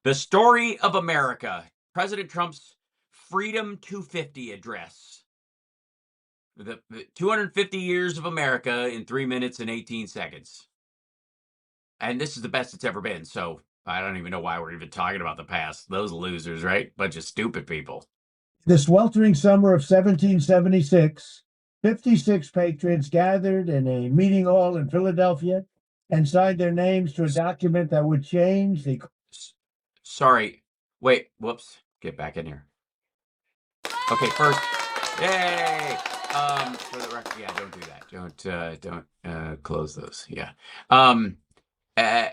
The story of America. President Trump's Freedom 250 address. The 250 years of America in 3 minutes and 18 seconds. And this is the best it's ever been. So I don't even know why we're even talking about the past. Those losers, right? Bunch of stupid people. The sweltering summer of 1776, 56 patriots gathered in a meeting hall in Philadelphia and signed their names to a document that would change the... Sorry. Wait, whoops. Get back in here. Okay, first, yay! For the record, yeah, don't do that. Don't close those. Yeah. Uh,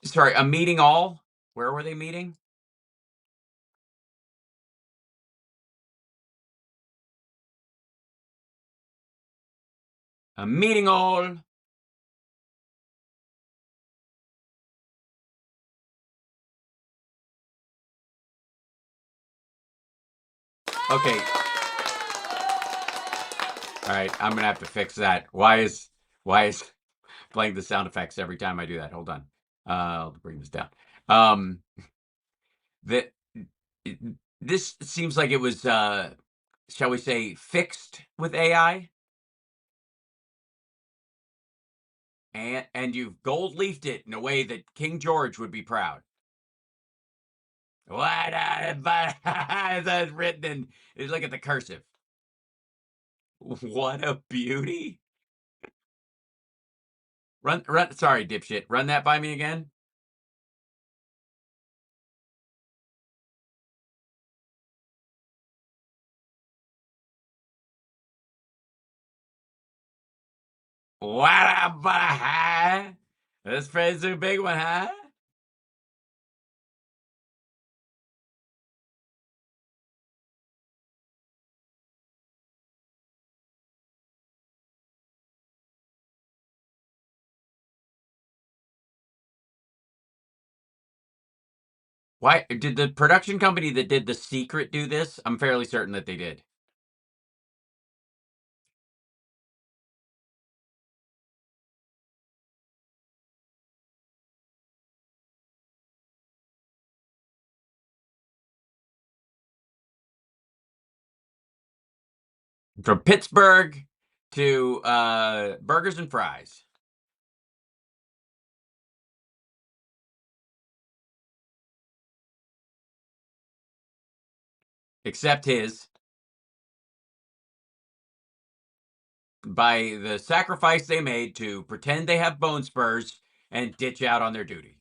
sorry, a meeting all? Where were they meeting? A meeting all. Okay. All right, I'm gonna have to fix that. Why is playing the sound effects every time I do that? Hold on. I'll bring this down. That this seems like it was, shall we say, fixed with AI, and you've gold leafed it in a way that King George would be proud. What? That's written in. Look at the cursive. What a beauty! Run. Sorry, dipshit. Run that by me again. What a This phrase is a big one, huh? Why did the production company that did The Secret do this? I'm fairly certain that they did. From Pittsburgh to burgers and fries. Except his. By the sacrifice they made to pretend they have bone spurs and ditch out on their duty.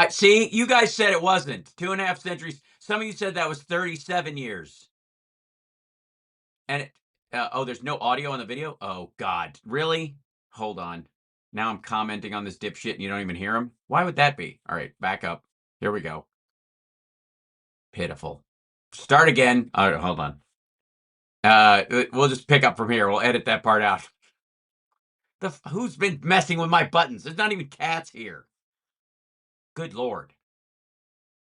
See, you guys said it wasn't. 2.5 centuries. Some of you said that was 37 years. And oh, there's no audio on the video? Oh, God. Really? Hold on. Now I'm commenting on this dipshit and you don't even hear him? Why would that be? All right, back up. Here we go. Pitiful. Start again. Hold on. We'll just pick up from here. We'll edit that part out. Who's been messing with my buttons? There's not even cats here. Good Lord.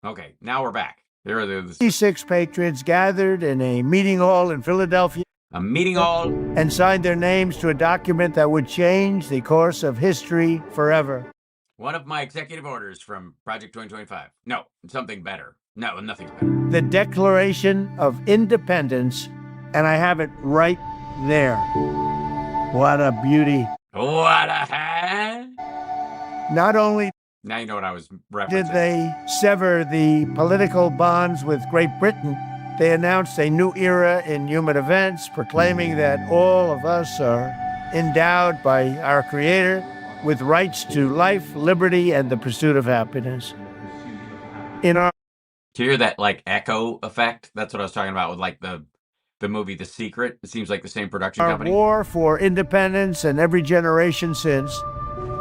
Okay, now we're back. Here are the 56 patriots gathered in a meeting hall in Philadelphia. A meeting hall. And signed their names to a document that would change the course of history forever. One of my executive orders from Project 2025. No, something better. No, nothing's better. The Declaration of Independence, and I have it right there. What a beauty. What a Not only now you know what I was referencing. did they sever the political bonds with Great Britain, they announced a new era in human events, proclaiming that all of us are endowed by our Creator with rights to life, liberty, and the pursuit of happiness. Do you hear that, like, echo effect? That's what I was talking about with, like, the movie The Secret. It seems like the same production company. Our war for independence and every generation since,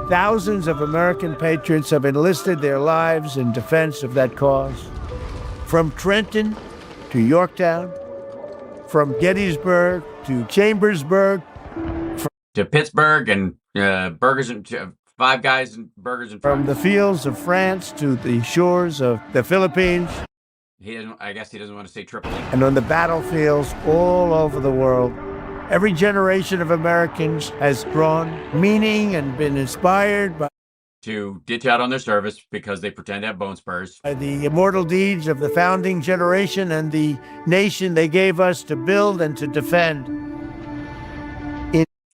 thousands of American patriots have enlisted their lives in defense of that cause. From Trenton to Yorktown, from Gettysburg to Chambersburg, to Pittsburgh and burgers and Five Guys and burgers and fries. From the fields of France to the shores of the Philippines. I guess he doesn't want to say Tripoli. And on the battlefields all over the world, every generation of Americans has drawn meaning and been inspired To ditch out on their service because they pretend to have bone spurs. by the immortal deeds of the founding generation and the nation they gave us to build and to defend.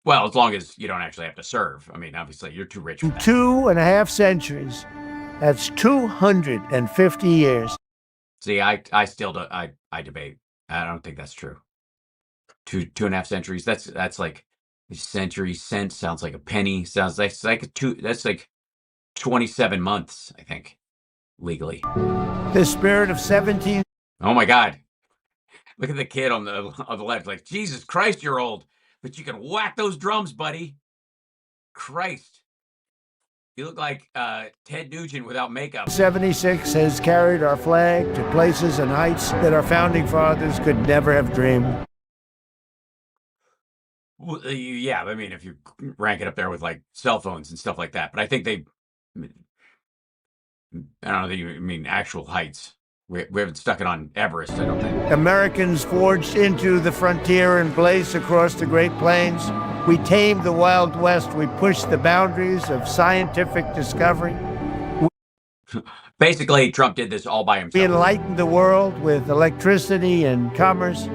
Well, as long as you don't actually have to serve. I mean, obviously, you're too rich for In that. 2.5 centuries, that's 250 years. See, I still don't. I debate. I don't think that's true. 2.5 centuries. That's like a century. Cent sounds like a penny. Sounds like a two. That's like 27 months. I think legally. The spirit of 17. Oh my God! Look at the kid on the left. Like, Jesus Christ, you're old, but you can whack those drums, buddy. Christ. You look like Ted Nugent without makeup. 76 has carried our flag to places and heights that our founding fathers could never have dreamed. Well, yeah, I mean, if you rank it up there with like cell phones and stuff like that, but I think I don't think you mean actual heights. We haven't stuck it on Everest, I don't think. Americans forged into the frontier and blazed across the Great Plains. We tamed the Wild West. We pushed the boundaries of scientific discovery. Basically, Trump did this all by We himself. enlightened the world with electricity and commerce.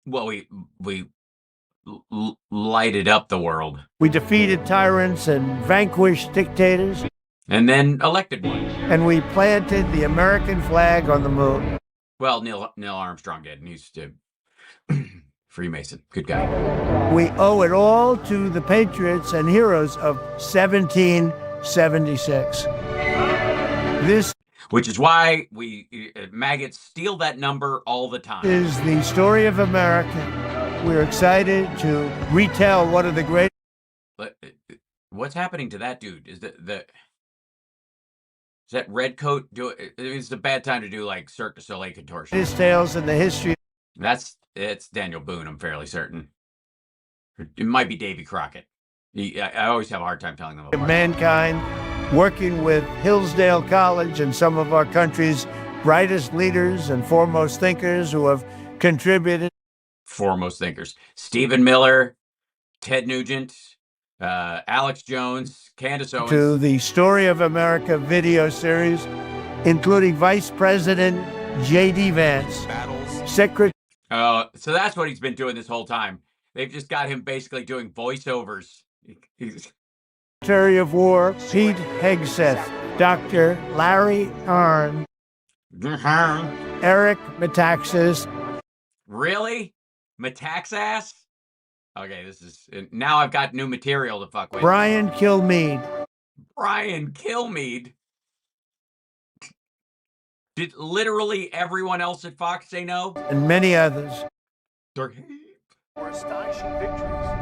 Well, we lighted up the world. We defeated tyrants and vanquished dictators. And then elected one. And we planted the American flag on the moon. Well, Neil Armstrong did, and he's Freemason. Good guy. We owe it all to the patriots and heroes of 1776. This Which is why we maggots steal that number all the time. is the story of America. We're excited to retell one of the great. What's happening to that dude? Is that red coat? It's a bad time to do like Cirque du Soleil contortion. His tales in the history. It's Daniel Boone. I'm fairly certain. It might be Davy Crockett. I always have a hard time telling them apart. Mankind, working with Hillsdale College and some of our country's brightest leaders and foremost thinkers who have contributed. Foremost thinkers: Stephen Miller, Ted Nugent, Alex Jones, Candace Owens. To the Story of America video series, including Vice President J.D. Vance, Secretary So that's what he's been doing this whole time. They've just got him basically doing voiceovers. of War Pete Hegseth, Dr. Larry Arnn, Eric Metaxas. Really? Metaxas? Okay, this is now I've got new material to fuck with. Brian Kilmeade. Brian Kilmeade? Did literally everyone else at Fox say no? And many others.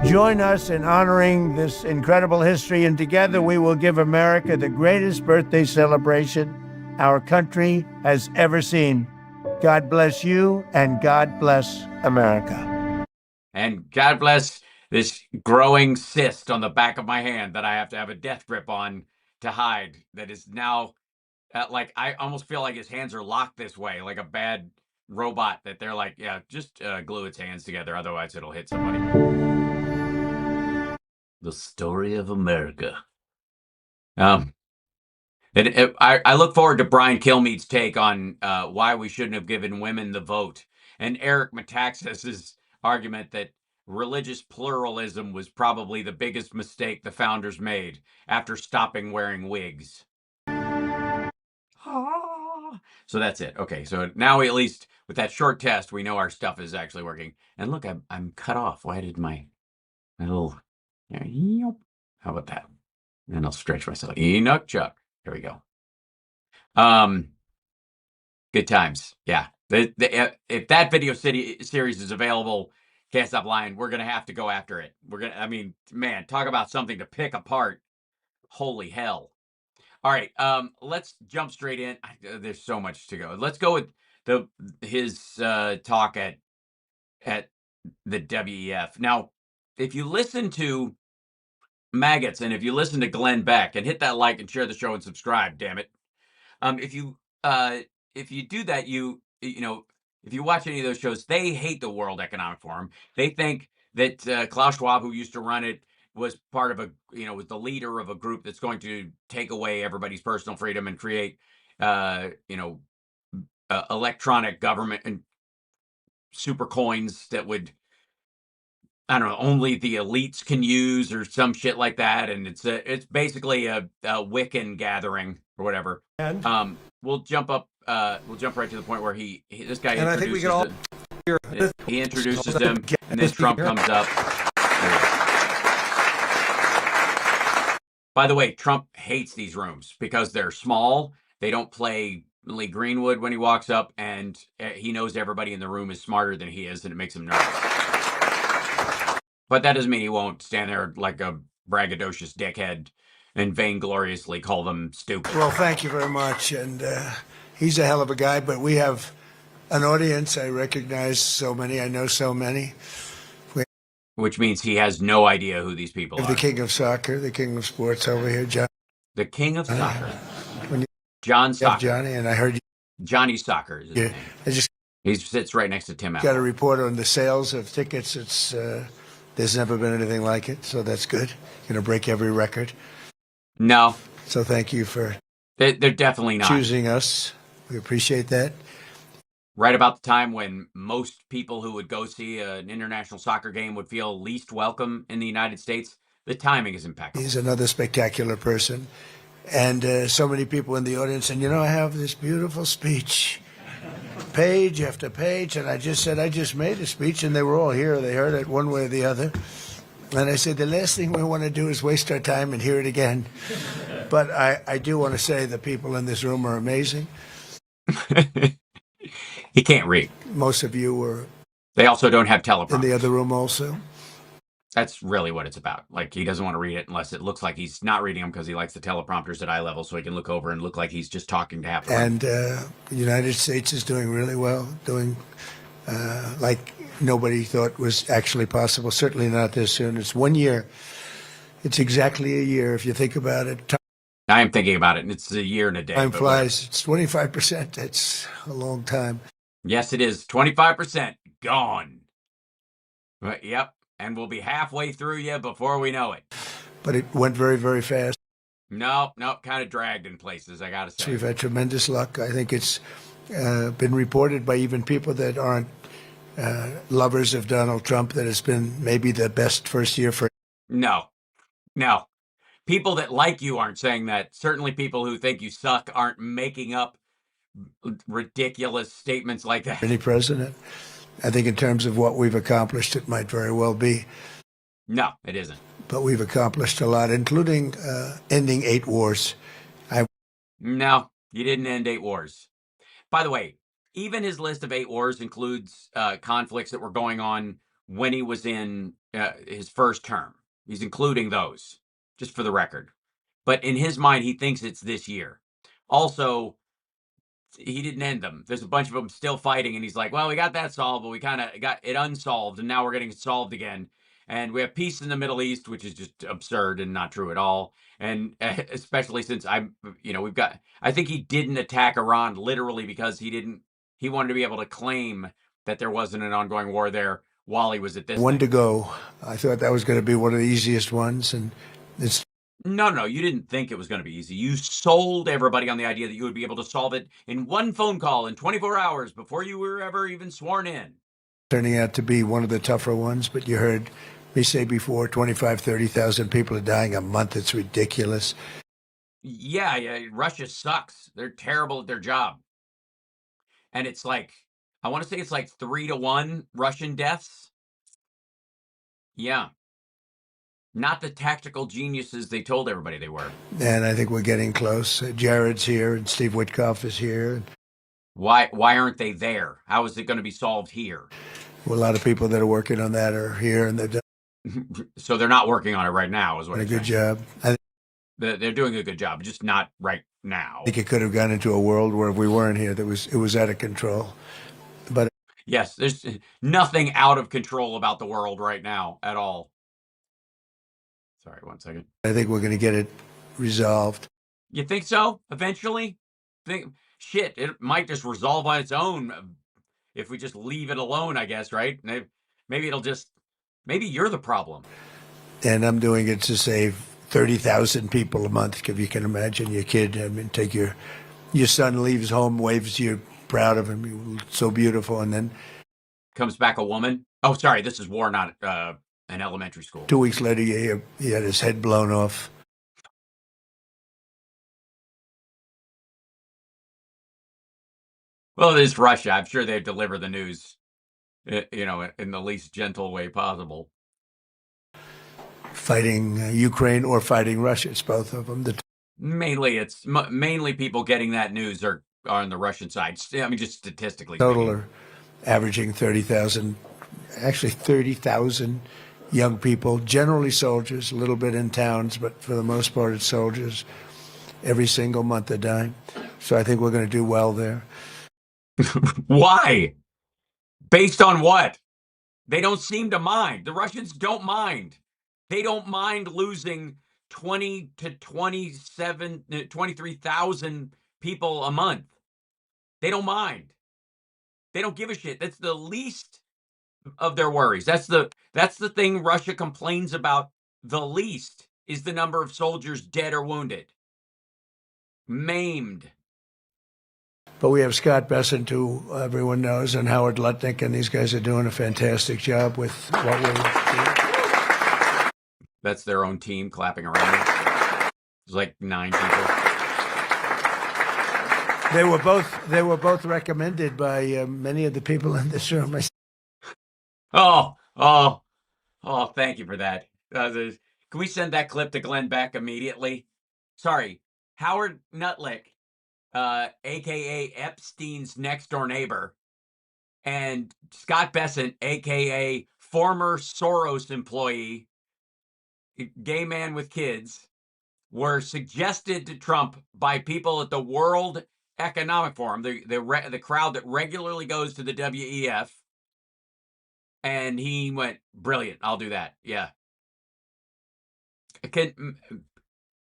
Join us in honoring this incredible history, and together we will give America the greatest birthday celebration our country has ever seen. God bless you, and God bless America. And God bless this growing cyst on the back of my hand that I have to have a death grip on to hide. That is now, like, I almost feel like his hands are locked this way, like a bad robot that they're like, yeah, just glue its hands together, otherwise it'll hit somebody. The story of America. I look forward to Brian Kilmeade's take on why we shouldn't have given women the vote, and Eric Metaxas's argument that religious pluralism was probably the biggest mistake the founders made after stopping wearing wigs. So that's it. Okay, so now we, at least with that short test, we know our stuff is actually working. And look, I'm cut off. Why did my little... How about that? And I'll stretch myself. Enoch Chuck. There we go. Good times. Yeah. If that video series is available, Can't Stop Lying, we're going to have to go after it. I mean, man, talk about something to pick apart. Holy hell. All right, let's jump straight in. There's so much to go. Let's go with his talk at the WEF. Now, if you listen to Maggots and if you listen to Glenn Beck, and hit that like and share the show and subscribe, damn it. If if you do that, you know, if you watch any of those shows, they hate the World Economic Forum. They think that Klaus Schwab, who used to run it, was part of was the leader of a group that's going to take away everybody's personal freedom and create, uh, you know, electronic government and super coins that would, I don't know, only the elites can use or some shit like that. And it's basically a Wiccan gathering or whatever. And We'll jump up. We'll jump right to the point where this guy And I think we can all introduces he introduces them, and then Trump comes up. By the way, Trump hates these rooms because they're small. They don't play Lee Greenwood when he walks up, and he knows everybody in the room is smarter than he is, and it makes him nervous. But that doesn't mean he won't stand there like a braggadocious dickhead and vaingloriously call them stupid. Well, thank you very much. And he's a hell of a guy, but we have an audience. I recognize so many. I know so many. Which means he has no idea who these people are. The king of soccer, the king of sports over here, John. The king of soccer. When you John Soccer. Johnny, and I heard you. Johnny Soccer is his name. I just He sits right next to Tim got a Allen. report on the sales of tickets. It's there's never been anything like it, so that's good. Going to break every record. No, So thank you for they're definitely not. choosing us. We appreciate that. Right about the time when most people who would go see an international soccer game would feel least welcome in the United States, the timing is impeccable. He's another spectacular person. And so many people in the audience. And, I have this beautiful speech, page after page. And I just said, I just made a speech, and they were all here. They heard it one way or the other. And I said, the last thing we want to do is waste our time and hear it again. But I do want to say the people in this room are amazing. He can't read. Most of you were They also don't have in teleprompters. the other room also. That's really what it's about. Like, he doesn't want to read it unless it looks like he's not reading them because he likes the teleprompters at eye level so he can look over and look like he's just talking to half the room. And the United States is doing really well, doing like nobody thought was actually possible. Certainly not this soon. It's 1 year. It's exactly a year if you think about it. I am thinking about it, and it's a year and a day. Time but flies. It's 25%. That's a long time. yes, it is. 25% gone. But, yep. And we'll be halfway through you before we know it. But it went very, very fast. No, kind of dragged in places, I got to say. We've had tremendous luck. I think it's been reported by even people that aren't lovers of Donald Trump that it's been maybe the best first year for No. People that like you aren't saying that. Certainly people who think you suck aren't making up ridiculous statements like that. any president. I think in terms of what we've accomplished, it might very well be. No, it isn't. But we've accomplished a lot, including ending 8 wars. No, you didn't end 8 wars. By the way, even his list of 8 wars includes conflicts that were going on when he was in his first term. He's including those, just for the record. But in his mind, he thinks it's this year. Also, he didn't end them. There's a bunch of them still fighting, and he's like, well, we got that solved, but we kind of got it unsolved, and now we're getting it solved again. And we have peace in the Middle East, which is just absurd and not true at all. And especially since I think he didn't attack Iran literally because he wanted to be able to claim that there wasn't an ongoing war there while he was at this One thing. to go. I thought that was going to be one of the easiest ones, and it's No, you didn't think it was going to be easy. You sold everybody on the idea that you would be able to solve it in one phone call in 24 hours before you were ever even sworn in. turning out to be one of the tougher ones. But you heard me say before, 25, 30,000 people are dying a month. It's ridiculous. Yeah, Russia sucks. They're terrible at their job. And it's like, I want to say it's like 3-1 Russian deaths. Yeah. Not the tactical geniuses they told everybody they were. And I think we're getting close. Jared's here, and Steve Witkoff is here. Why aren't they there? How is it going to be solved here? Well, a lot of people that are working on that are here, and they've done So they're not working on it right now, is what a you're good saying. job. I They're doing a good job, just not right now. think it could have gone into a world where if we weren't here, it was out of control. But Yes, there's nothing out of control about the world right now at all. Sorry, 1 second. I think we're going to get it resolved. You think so? Eventually? shit, it might just resolve on its own if we just leave it alone, I guess, right? Maybe it'll just, maybe you're the problem. And I'm doing it to save 30,000 people a month. If you can imagine your kid, I mean, take your son leaves home, waves, you're proud of him, you're so beautiful, and then Comes back a woman. Oh, sorry, this is war, not an elementary school. 2 weeks later, he had his head blown off. Well, it is Russia. I'm sure they deliver the news, in the least gentle way possible. Fighting Ukraine or fighting Russia. It's both of them. It's mainly people getting that news are on the Russian side. I mean, just statistically Total speaking. are averaging 30,000, actually 30,000 young people, generally soldiers, a little bit in towns, but for the most part it's soldiers. Every single month they're dying. So I think we're going to do well there. Why? Based on what? They don't seem to mind. The Russians don't mind. They don't mind losing 20 to 23,000 people a month. They don't mind. They don't give a shit. That's the least of their worries. That's the thing Russia complains about the least, is the number of soldiers dead or wounded, maimed. But we have Scott Bessent, who everyone knows, and Howard Lutnick, and these guys are doing a fantastic job with what we're doing. That's their own team clapping around. There's like 9 people. They were both recommended by many of the people in this room. Oh, thank you for that. Can we send that clip to Glenn Beck immediately? Sorry, Howard Nutlick, aka Epstein's next door neighbor, and Scott Bessent, aka former Soros employee, gay man with kids, were suggested to Trump by people at the World Economic Forum, the crowd that regularly goes to the WEF. And he went, brilliant, I'll do that. Yeah.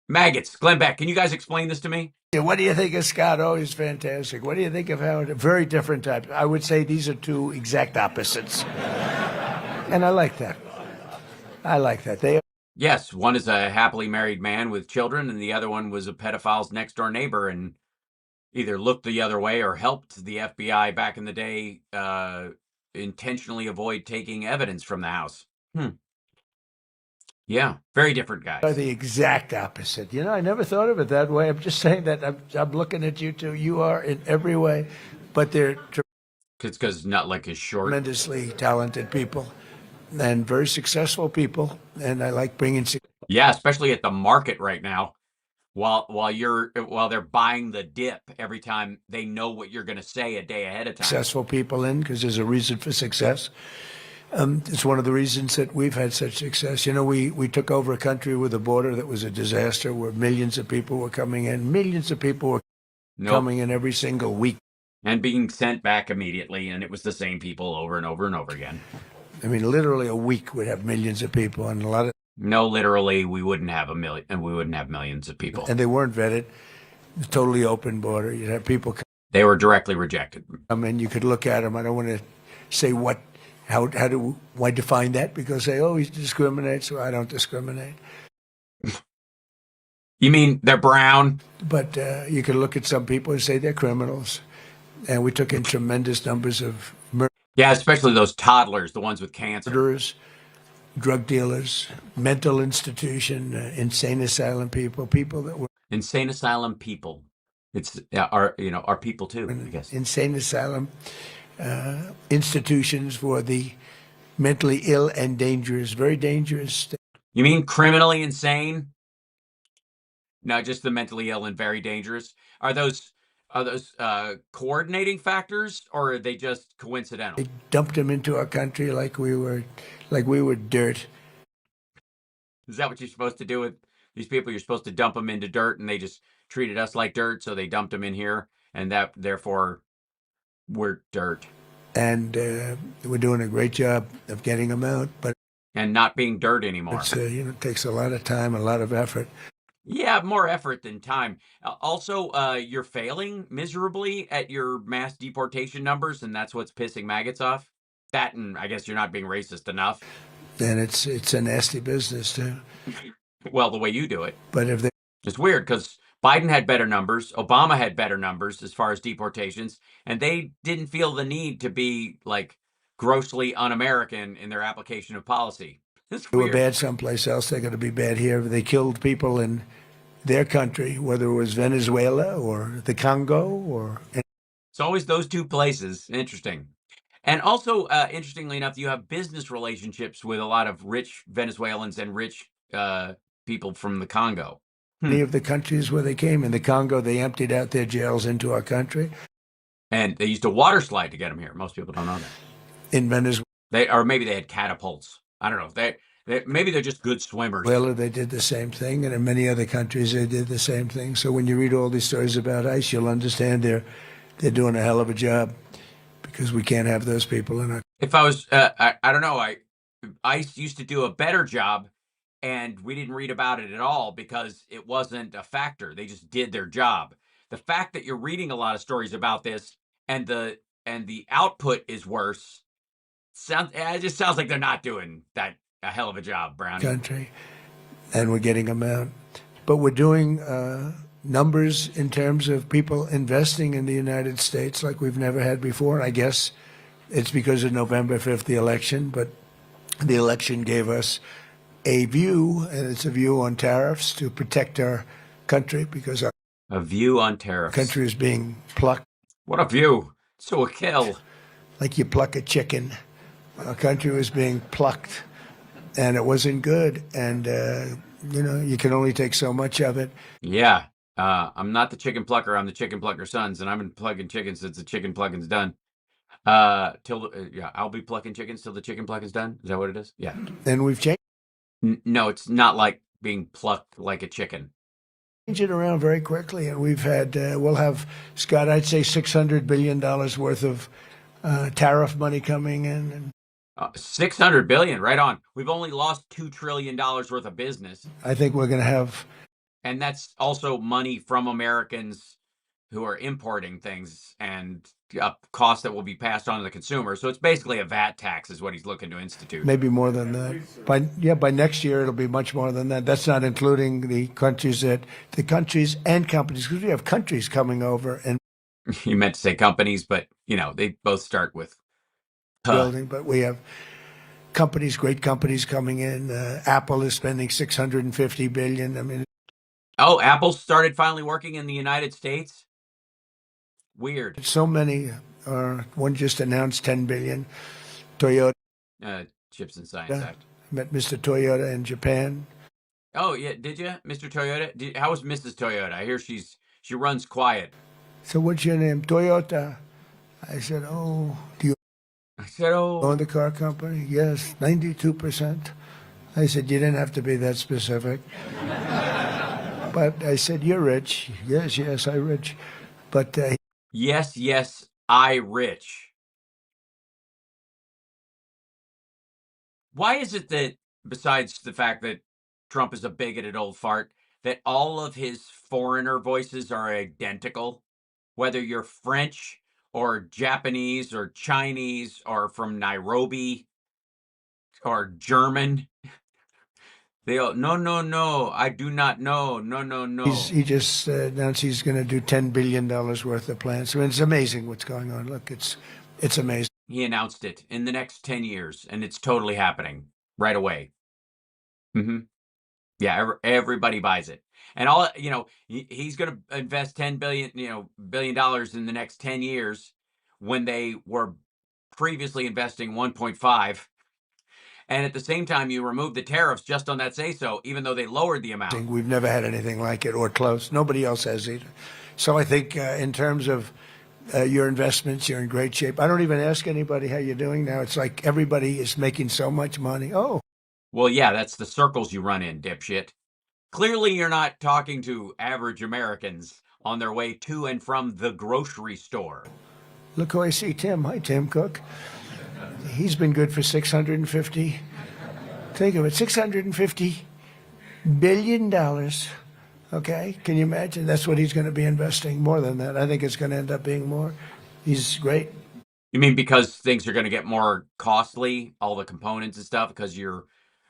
Maggots, Glenn Beck, can you guys explain this to me? Yeah, what do you think of Scott? Oh, he's fantastic. What do you think of Howard? Very different types. I would say these are two exact opposites. And I like that. I like that. They Yes, one is a happily married man with children, and the other one was a pedophile's next door neighbor and either looked the other way or helped the FBI back in the day intentionally avoid taking evidence from the house. Yeah, very different guys. are the exact opposite. You know, I never thought of it that way. I'm just saying that I'm looking at you two. You are in every way, but they're It's because Nutlick is short. tremendously talented people and very successful people. And I like bringing Yeah, especially at the market right now. While they're buying the dip every time they know what you're going to say a day ahead of time. successful people in because there's a reason for success. It's one of the reasons that we've had such success. You know, we took over a country with a border that was a disaster, where millions of people were coming in. Millions of people were coming in every single week. And being sent back immediately, and it was the same people over and over and over again. I mean, literally a week would have millions of people, and a lot of No, literally, we wouldn't have a million, and we wouldn't have millions of people. and they weren't vetted. Totally open border. You'd have people They were directly rejected. come in. You could look at them. I don't want to say why define that, because they always discriminate. So I don't discriminate. You mean they're brown? But you could look at some people and say they're criminals. And we took in tremendous numbers of Yeah, especially those toddlers, the ones with cancer. murderers, drug dealers, mental institution, insane asylum people that were Insane asylum people. It's our people too, I guess. insane asylum institutions for the mentally ill and dangerous, very dangerous. You mean criminally insane? No, just the mentally ill and very dangerous. Are those coordinating factors, or are they just coincidental? They dumped them into our country like we were dirt. Is that what you're supposed to do with these people? You're supposed to dump them into dirt, and they just treated us like dirt, so they dumped them in here, and that therefore we're dirt. And we're doing a great job of getting them out, but and not being dirt anymore. it takes a lot of time, a lot of effort. Yeah, more effort than time. Also, you're failing miserably at your mass deportation numbers, and that's what's pissing maggots off. That, and I guess you're not being racist enough. And it's a nasty business too. Well, the way you do it. But if they It's weird because Biden had better numbers, Obama had better numbers as far as deportations, and they didn't feel the need to be like grossly un-American in their application of policy. It's were weird. bad someplace else, they're going to be bad here. They killed people in their country, whether it was Venezuela or the Congo or It's always those two places. Interesting. And also, interestingly enough, you have business relationships with a lot of rich Venezuelans and rich people from the Congo. any of the countries where they came. In the Congo, they emptied out their jails into our country. And they used a water slide to get them here. Most people don't know that. In Venezuela, Or maybe they had catapults. I don't know. Maybe they're just good swimmers. they did the same thing, and in many other countries, they did the same thing. So when you read all these stories about ICE, you'll understand they're doing a hell of a job because we can't have those people in our. If I was, I don't know. ICE used to do a better job, and we didn't read about it at all because it wasn't a factor. They just did their job. The fact that you're reading a lot of stories about this and the output is worse it just sounds like they're not doing that a hell of a job, Brownie. Country, and we're getting them out. But we're doing numbers in terms of people investing in the United States like we've never had before. And I guess it's because of November 5th, the election, but the election gave us a view, and it's a view on tariffs to protect our country because our A view on tariffs. country is being plucked What a view. So a kill. like you pluck a chicken. Our country was being plucked, and it wasn't good. And, you can only take so much of it. Yeah. I'm not the chicken plucker. I'm the chicken plucker sons, and I've been plucking chickens since the chicken plucking's done. I'll be plucking chickens till the chicken plucking's done. Is that what it is? Yeah. And we've changed No, it's not like being plucked like a chicken. it around very quickly. And we've had, we'll have, Scott, I'd say $600 billion worth of tariff money coming in. And 600 billion, right on. We've only lost $2 trillion worth of business. I think we're going to have. And that's also money from Americans who are importing things and a cost that will be passed on to the consumer. So it's basically a VAT tax is what he's looking to institute. Maybe more than that. By next year, it'll be much more than that. That's not including the countries and companies, because we have countries coming over and You meant to say companies, but they both start with building. But we have companies, great companies coming in. Apple is spending $650 billion. I mean, Oh, Apple started finally working in the United States. Weird. so many. One just announced $10 billion. Toyota. Chips and Science Act. Met Mr. Toyota in Japan. Oh yeah, did you, Mr. Toyota? How was Mrs. Toyota? I hear she runs quiet. So what's your name? Toyota. I said, oh, do you I said, oh, own the car company? Yes, 92%. I said, you didn't have to be that specific. But I said, you're rich. Yes, I'm rich. But yes, I rich. Why is it that, besides the fact that Trump is a bigoted old fart, that all of his foreigner voices are identical? Whether you're French or Japanese or Chinese or from Nairobi or German, they all, no, I do not know. No. he just announced he's going to do $10 billion worth of plans. I mean, it's amazing what's going on. Look, it's amazing. He announced it in the next 10 years, and it's totally happening right away. Yeah, everybody buys it. And he's going to invest $10 billion in the next 10 years when they were previously investing 1.5. And at the same time, you remove the tariffs just on that say-so, even though they lowered the amount. We've never had anything like it or close. Nobody else has either. So I think in terms of your investments, you're in great shape. I don't even ask anybody how you're doing now. It's like everybody is making so much money. Oh. Well, yeah, that's the circles you run in, dipshit. Clearly, you're not talking to average Americans on their way to and from the grocery store. Look who I see, Tim. Hi, Tim Cook. He's been good for 650. Think of it, $650 billion Okay, can you imagine? That's what he's going to be investing, more than that. I think it's going to end up being more. He's great. You mean because things are going to get more costly, all the components and stuff, because your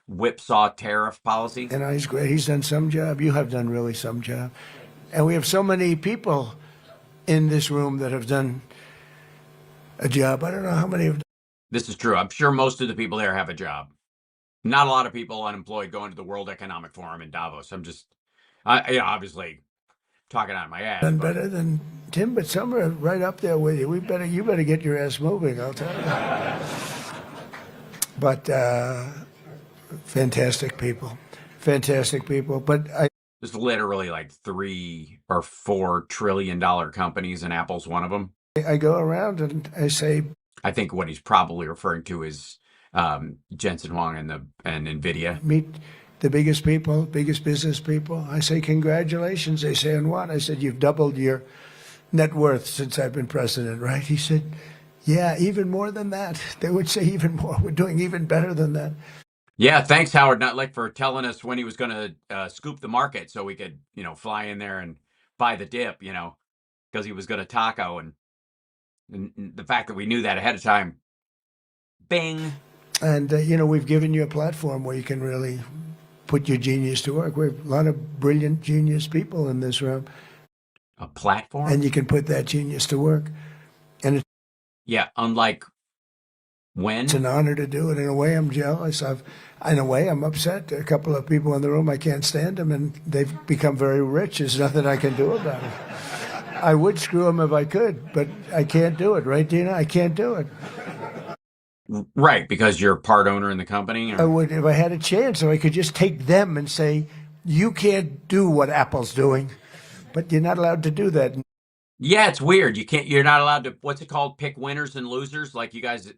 whipsaw tariff policy? You know, he's great. He's done some job. You have done really some job. And we have so many people in this room that have done a job. I don't know how many have done. This is true. I'm sure most of the people there have a job. Not a lot of people unemployed going to the World Economic Forum in Davos. Obviously talking out of my ass. Done better than Tim, but some are right up there with you. You better get your ass moving, I'll tell you. But fantastic people. But there's literally like 3 or 4 trillion dollar companies, and Apple's one of them. I go around and I say, I think what he's probably referring to is Jensen Huang and NVIDIA. Meet the biggest people, biggest business people. I say, congratulations. They say, and what? I said, you've doubled your net worth since I've been president, right? He said, yeah, even more than that. They would say even more. We're doing even better than that. Yeah, thanks, Howard Nutley, for telling us when he was going to scoop the market so we could, fly in there and buy the dip, because he was going to taco. And the fact that we knew that ahead of time, bing. And, we've given you a platform where you can really put your genius to work. We have a lot of brilliant genius people in this room. A platform? And you can put that genius to work. And yeah, unlike when? It's an honor to do it. In a way, I'm jealous. In a way, I'm upset. A couple of people in the room, I can't stand them, and they've become very rich. There's nothing I can do about it. I would screw them if I could, but I can't do it, right, Dina? I can't do it. Right, because you're part owner in the company? I would, if I had a chance, if I could just take them and say, you can't do what Apple's doing, but you're not allowed to do that. Yeah, it's weird. You're not allowed to, what's it called? Pick winners and losers, like you guys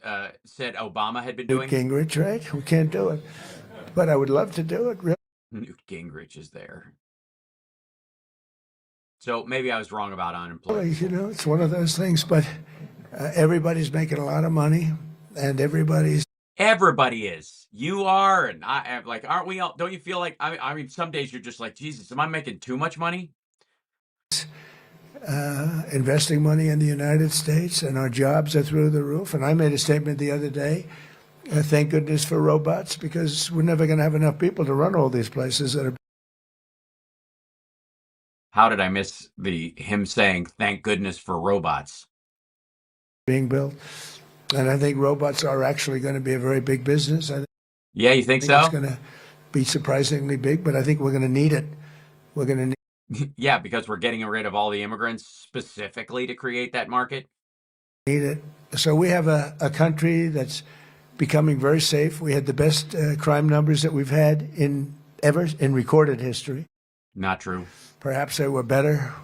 said Obama had been doing? Newt Gingrich, right? We can't do it. But I would love to do it, really. Newt Gingrich is there. So maybe I was wrong about unemployment. It's one of those things, but everybody's making a lot of money, and everybody is. You are, and I am, like, aren't we all? Don't you feel like, I mean, some days you're just like, Jesus, am I making too much money? Investing money in the United States, and our jobs are through the roof. And I made a statement the other day, thank goodness for robots, because we're never going to have enough people to run all these places that are. How did I miss him saying, thank goodness for robots? Being built. And I think robots are actually going to be a very big business. Yeah, you think so? It's going to be surprisingly big, but I think we're going to need it. We're going to need. Yeah, because we're getting rid of all the immigrants specifically to create that market. Need it. So we have a country that's becoming very safe. We had the best crime numbers that we've had ever in recorded history. Not true. Perhaps they were better.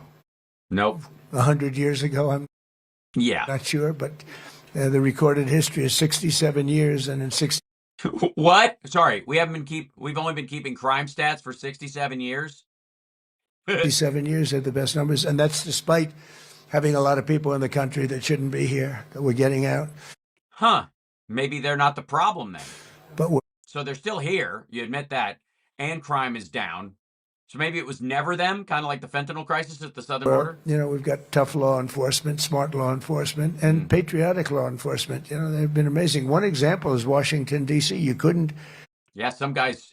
Nope. 100 years ago. I'm not sure, but the recorded history is 67 years, and in 60. What? Sorry, we've only been keeping crime stats for 67 years. 57 years had the best numbers, and that's despite having a lot of people in the country that shouldn't be here, that we're getting out. Huh. Maybe they're not the problem then. But so they're still here, you admit that, and crime is down. So maybe it was never them, kind of like the fentanyl crisis at the southern border? We've got tough law enforcement, smart law enforcement, and patriotic law enforcement. They've been amazing. One example is Washington, D.C. You couldn't. Yeah, some guys,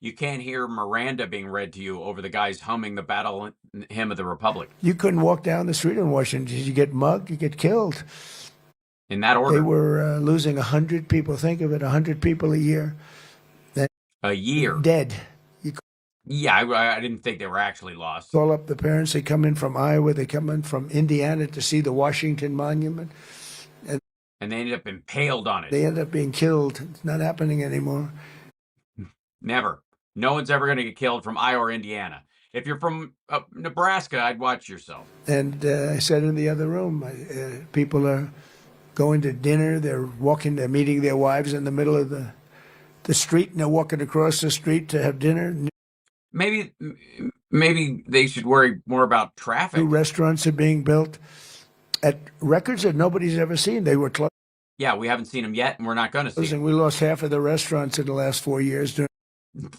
you can't hear Miranda being read to you over the guys humming the battle hymn of the Republic. You couldn't walk down the street in Washington. You get mugged, you get killed. In that order? They were losing 100 people. Think of it, 100 people a year. A year? Dead. Yeah, I didn't think they were actually lost. Call up the parents. They come in from Iowa. They come in from Indiana to see the Washington Monument. And they ended up impaled on it. They end up being killed. It's not happening anymore. Never. No one's ever going to get killed from Iowa or Indiana. If you're from Nebraska, I'd watch yourself. And I said in the other room, people are going to dinner. They're meeting their wives in the middle of the street, and they're walking across the street to have dinner. Maybe they should worry more about traffic. New restaurants are being built at records that nobody's ever seen. They were closed. Yeah, we haven't seen them yet, and we're not going to see them. We lost half of the restaurants in the last 4 years.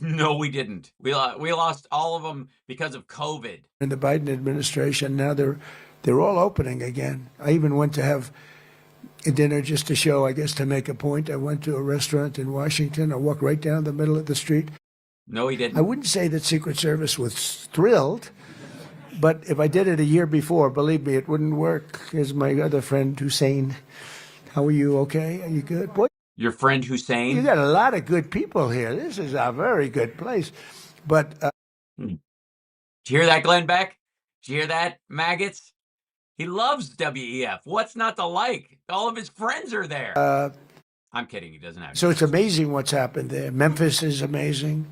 No, we didn't. We lost all of them because of COVID. In the Biden administration, now they're all opening again. I even went to have a dinner just to show, I guess, to make a point. I went to a restaurant in Washington. I walked right down the middle of the street. No, he I didn't. wouldn't say that Secret Service was thrilled, but if I did it a year before, believe me, it wouldn't work. Here's my other friend, Hussein. How are you? Okay? Are you good? Boy, Your friend you Hussein. got a lot of good people here. This is a very good place. But Did you hear that, Glenn Beck? Did you hear that, maggots? He loves WEF. What's not to like? All of his friends are there. I'm kidding. He doesn't have. so it's amazing what's happened there. Memphis is amazing.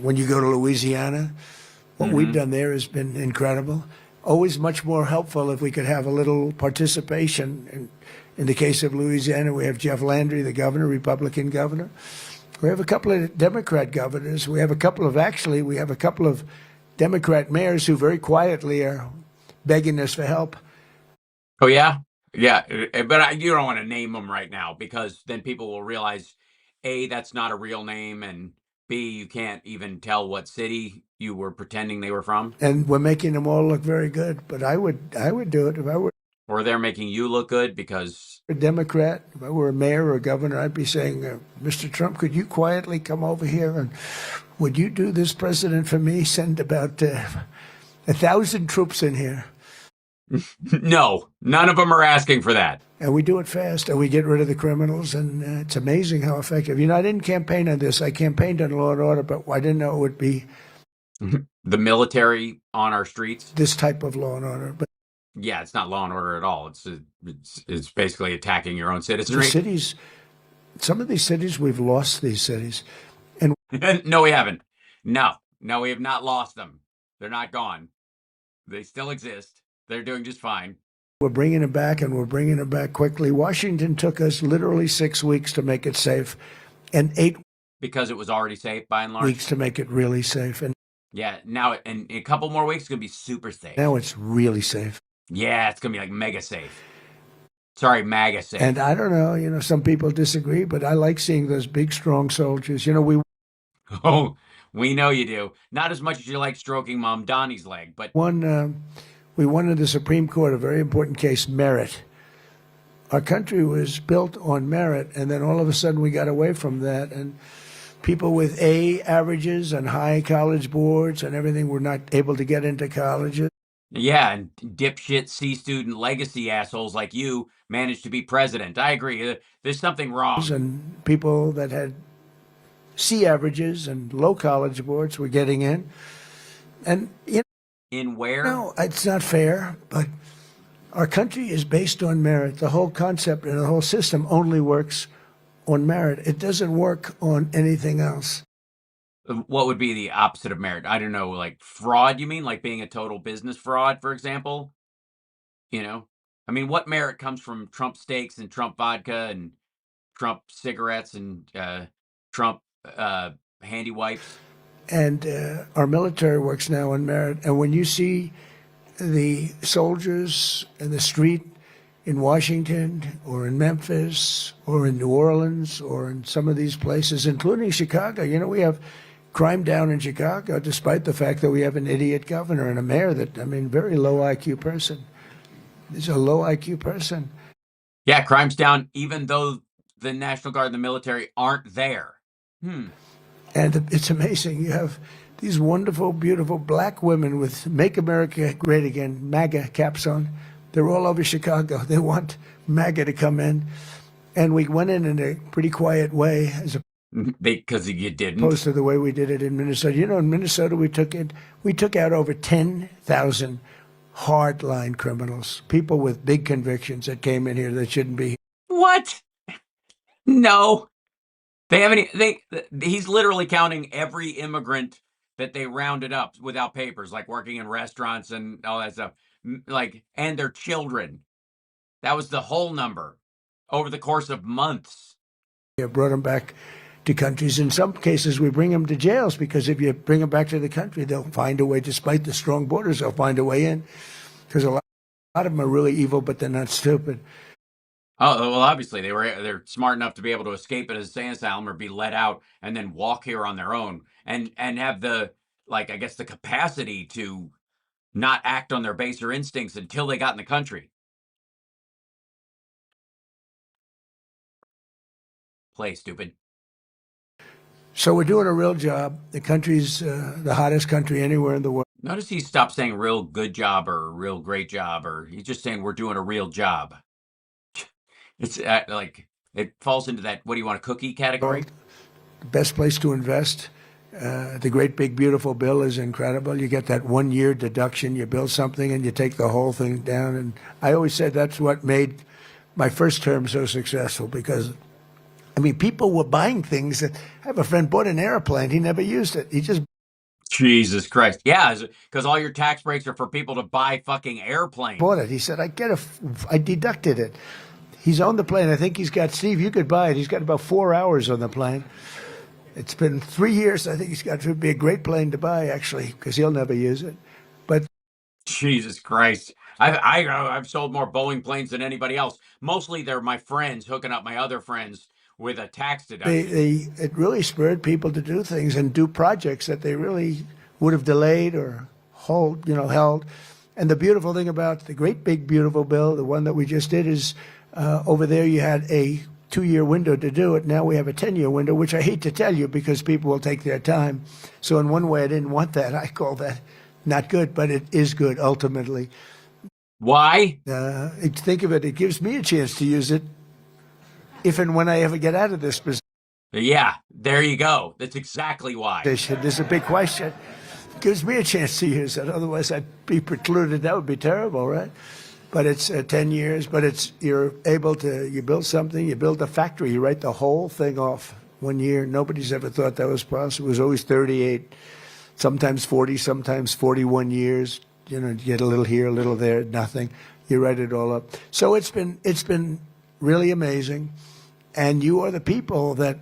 When you go to Louisiana, what we've done there has been incredible. Always much more helpful if we could have a little participation. In the case of Louisiana, we have Jeff Landry, the governor, Republican governor. We have a couple of Democrat governors. We have a couple of Democrat mayors who very quietly are begging us for help. Oh yeah, yeah. But you don't want to name them right now because then people will realize, A, that's not a real name, and B, you can't even tell what city you were pretending they were from, And we're making them all look very good. But I would do it if I were or they're making you look good because. a Democrat. If I were a mayor or a governor, I'd be saying, Mr. Trump, could you quietly come over here and would you do this president for me? Send about 1,000 troops in here. No, none of them are asking for that. And we do it fast, and we get rid of the criminals, and it's amazing how effective. You know, I didn't campaign on this. I campaigned on law and order, but I didn't know it would be The military on our streets. this type of law and order. But Yeah, it's not law and order at all. It's basically attacking your own the citizenry. cities, some of these cities, we've lost these cities. No, we haven't. No, we have not lost them. They're not gone. They still exist. They're doing just fine. We're bringing it back, and we're bringing it back quickly. Washington took us literally 6 weeks to make it safe, and 8 Because it was already safe by and large. weeks to make it really safe. And Yeah, now in a couple more weeks, it's going to be super safe. now it's really safe. Yeah, it's going to be like mega safe. Sorry, MAGA safe. And I don't know, you know, some people disagree, but I like seeing those big, strong soldiers. You know, Oh, we know you do. Not as much as you like stroking Mom Donnie's leg, but we won in the Supreme Court a very important case, merit. Our country was built on merit, and then all of a sudden we got away from that, and people with A averages and high college boards and everything were not able to get into colleges. yeah, and dipshit C student legacy assholes like you managed to be president. I agree. There's something wrong. And people that had C averages and low college boards were getting in. And, you In where? know, it's not fair, but our country is based on merit. The whole concept and the whole system only works on merit. It doesn't work on anything else. What would be the opposite of merit? I don't know, like fraud, you mean? Like being a total business fraud, for example? You know? I mean, what merit comes from Trump steaks and Trump vodka and Trump cigarettes and Trump handy wipes? And our military works now on merit. And when you see the soldiers in the street in Washington or in Memphis or in New Orleans or in some of these places, including Chicago, you know, we have crime down in Chicago, despite the fact that we have an idiot governor and a mayor that, I mean, very low IQ person. He's a low IQ person. Yeah, crime's down, even though the National Guard and the military aren't there. And it's amazing. You have these wonderful, beautiful black women with Make America Great Again, MAGA caps on. They're all over Chicago. They want MAGA to come in. And we went in a pretty quiet way as Because you didn't. opposed to the way we did it in Minnesota. You know, in Minnesota, we took out over 10,000 hardline criminals, people with big convictions that came in here that shouldn't be here. What? No. They haven't. He's literally counting every immigrant that they rounded up without papers, like working in restaurants and all that stuff, like, and their children. That was the whole number over the course of months. Brought them back to countries. In some cases, we bring them to jails because if you bring them back to the country, they'll find a way, despite the strong borders, they'll find a way in. Because a lot of them are really evil, but they're not stupid. Oh, well, obviously they're smart enough to be able to escape at a insane asylum or be let out and then walk here on their own and have the, like, I guess, the capacity to not act on their baser instincts until they got in the country. Play stupid. So we're doing a real job. The country's the hottest country anywhere in the world. Notice he stopped saying real good job or real great job, or he's just saying we're doing a real job. It's like it falls into that what do you want a cookie category? The best place to invest. The great big beautiful bill is incredible. You get that 1 year deduction. You build something and you take the whole thing down. And I always said that's what made my first term so successful because, I mean, people were buying things. I have a friend bought an airplane. He never used it. He just Jesus Christ. Yeah, because all your tax breaks are for people to buy fucking airplanes. bought it. He said, I deducted it. He's on the plane. I think he's got, Steve, you could buy it. He's got about 4 hours on the plane. It's been 3 years. I think he's got to be a great plane to buy, actually, because he'll never use it. But Jesus Christ. I've sold more Boeing planes than anybody else. Mostly they're my friends hooking up my other friends with a tax deduction. it really spurred people to do things and do projects that they really would have delayed or held. And the beautiful thing about the great big beautiful bill, the one that we just did, is over there you had a 2-year window to do it. Now we have a 10-year window, which I hate to tell you because people will take their time. So in one way, I didn't want that. I call that not good, but it is good ultimately. Why? Think of it. It gives me a chance to use it if and when I ever get out of this position. Yeah, there you go. That's exactly why. There's a big question. It gives me a chance to use it. Otherwise, I'd be precluded. That would be terrible, right? But it's 10 years. But you're able to, you build something, you build a factory, you write the whole thing off 1 year. Nobody's ever thought that was possible. It was always 38, sometimes 40, sometimes 41 years. You get a little here, a little there, nothing. You write it all up. So it's been really amazing. And you are the people that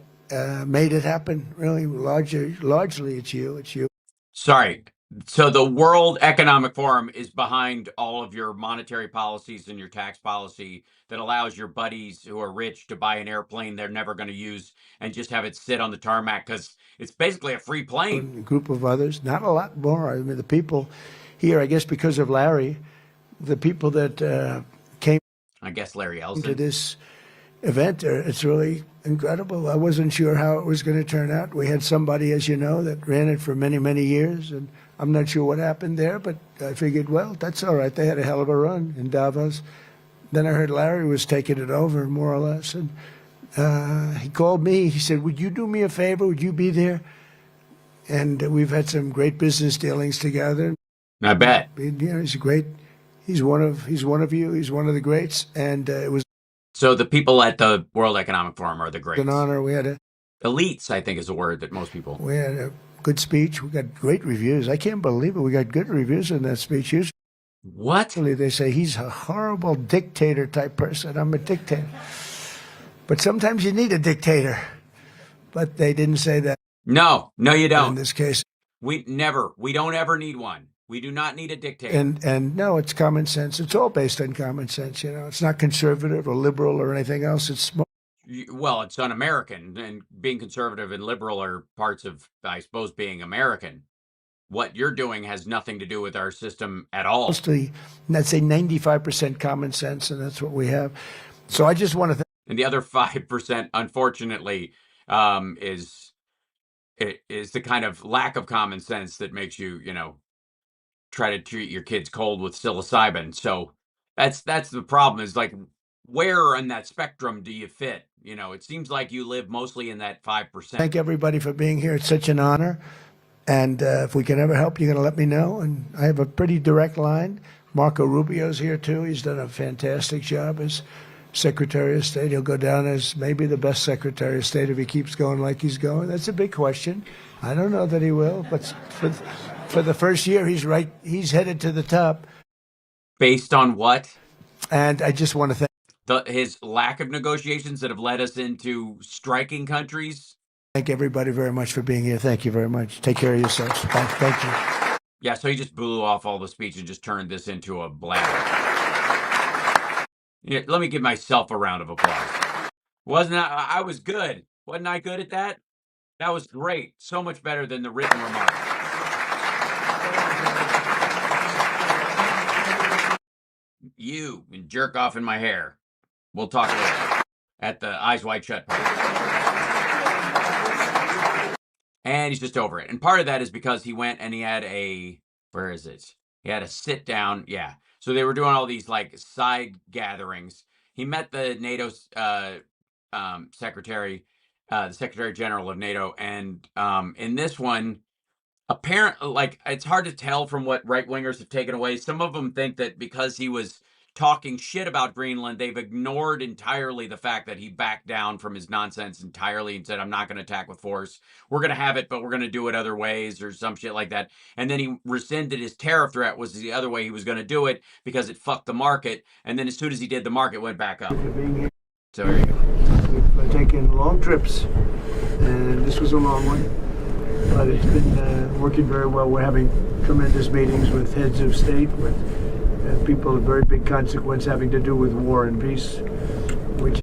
made it happen. Really, largely, it's you. It's you. Sorry. So the World Economic Forum is behind all of your monetary policies and your tax policy that allows your buddies who are rich to buy an airplane they're never going to use and just have it sit on the tarmac because it's basically a free plane. A group of others, not a lot more. I mean, the people here, I guess, because of Larry, the people that came. I guess Larry Ellison. To this event, it's really incredible. I wasn't sure how it was going to turn out. We had somebody, as you know, that ran it for many, many years, and I'm not sure what happened there, but I figured, well, that's all right. They had a hell of a run in Davos. Then I heard Larry was taking it over, more or less, and he called me. He said, would you do me a favor? Would you be there? And we've had some great business dealings together. I bet. He's great. He's one of you. He's one of the greats, and it was. So the people at the World Economic Forum are the greats. An honor. We had elites, I think, is a word that most people. We had a good speech. We got great reviews. I can't believe it. We got good reviews in that speech. Usually, what? They say he's a horrible dictator type person. I'm a dictator. But sometimes you need a dictator. But they didn't say that. No, you don't. In this case, we don't ever need one. We do not need a dictator. And no, it's common sense. It's all based on common sense. It's not conservative or liberal or anything else. It's well, it's un-American, and being conservative and liberal are parts of, I suppose, being American. What you're doing has nothing to do with our system at all. Mostly, I'd say 95% common sense, and that's what we have. So I just want to. And the other 5%, unfortunately, is the kind of lack of common sense that makes you, try to treat your kids cold with psilocybin. So that's the problem, is like, where on that spectrum do you fit? It seems like you live mostly in that 5%. Thank everybody for being here. It's such an honor. And if we can ever help, you're going to let me know. And I have a pretty direct line. Marco Rubio's here, too. He's done a fantastic job as Secretary of State. He'll go down as maybe the best Secretary of State if he keeps going like he's going. That's a big question. I don't know that he will, but for the first year, he's right. He's headed to the top. Based on what? And I just want to thank his lack of negotiations that have led us into striking countries. Thank everybody very much for being here. Thank you very much. Take care of yourselves. Thank you. Yeah, so he just blew off all the speech and just turned this into a blather. Yeah, let me give myself a round of applause. Wasn't I was good. Wasn't I good at that? That was great. So much better than the written remarks. You and jerk off in my hair. We'll talk later at the Eyes Wide Shut party. And he's just over it. And part of that is because he went and he had where is it? He had a sit down. Yeah. So they were doing all these like side gatherings. He met the NATO secretary, the Secretary General of NATO. And in this one, apparently, like, it's hard to tell from what right wingers have taken away. Some of them think that because he was talking shit about Greenland, they've ignored entirely the fact that he backed down from his nonsense entirely and said, I'm not going to attack with force. We're going to have it, but we're going to do it other ways or some shit like that. And then he rescinded his tariff threat, was the other way he was going to do it because it fucked the market. And then as soon as he did, the market went back up. So there you go. We've taken long trips, and this was a long one, but it's been working very well. We're having tremendous meetings with heads of state, with people of very big consequence having to do with war and peace, which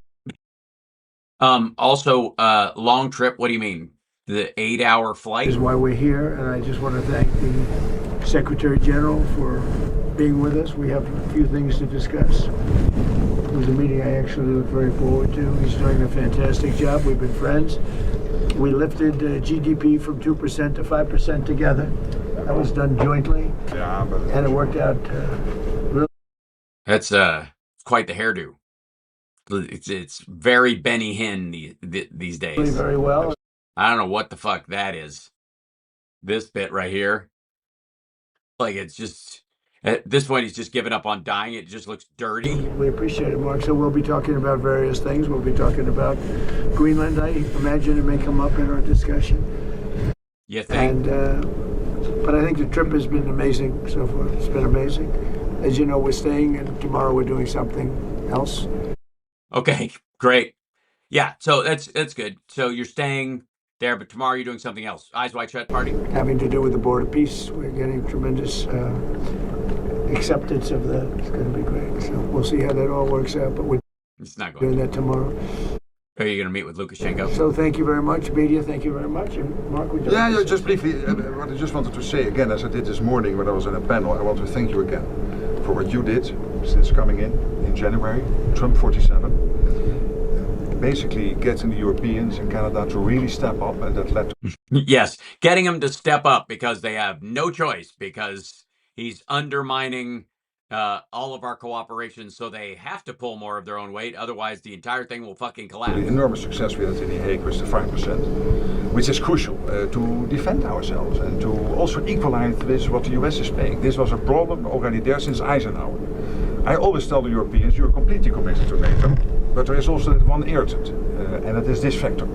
also long trip. What do you mean? The 8-hour flight? is why we're here, and I just want to thank the Secretary General for being with us. We have a few things to discuss. It was a meeting I actually look very forward to. He's doing a fantastic job. We've been friends. We lifted GDP from 2% to 5% together. That was done jointly, and it worked out really. That's quite the hairdo. It's very Benny Hinn these days. Very well. I don't know what the fuck that is. This bit right here, like, it's just at this point he's just given up on dying. It just looks dirty. We appreciate it, Mark. So we'll be talking about various things. We'll be talking about Greenland. I imagine it may come up in our discussion. You think? And but I think the trip has been amazing so far. It's been amazing. As you know, we're staying, and tomorrow we're doing something else. Okay, great. Yeah, so that's good. So you're staying there, but tomorrow you're doing something else. Eyes Wide Shut party. Having to do with the Board of Peace. We're getting tremendous acceptance of that. It's going to be great. So we'll see how that all works out, but we're It's not going doing to. that tomorrow. Are you going to meet with Lukashenko? So thank you very much, media. Thank you very much. And Mark, would you like to say just briefly, what I just wanted to say again, as I did this morning when I was in a panel, I want to thank you again for what you did since coming in January, Trump 47. Basically getting the Europeans and Canada to really step up, and that led to Yes, getting them to step up because they have no choice, because he's undermining all of our cooperation, so they have to pull more of their own weight. Otherwise, the entire thing will fucking the collapse. enormous success we had in The Hague with the 5%, which is crucial to defend ourselves and to also equalize with what the US is paying. This was a problem already there since Eisenhower. I always tell the Europeans, you're completely committed to NATO, but there is also that one irritant, and it is this factor,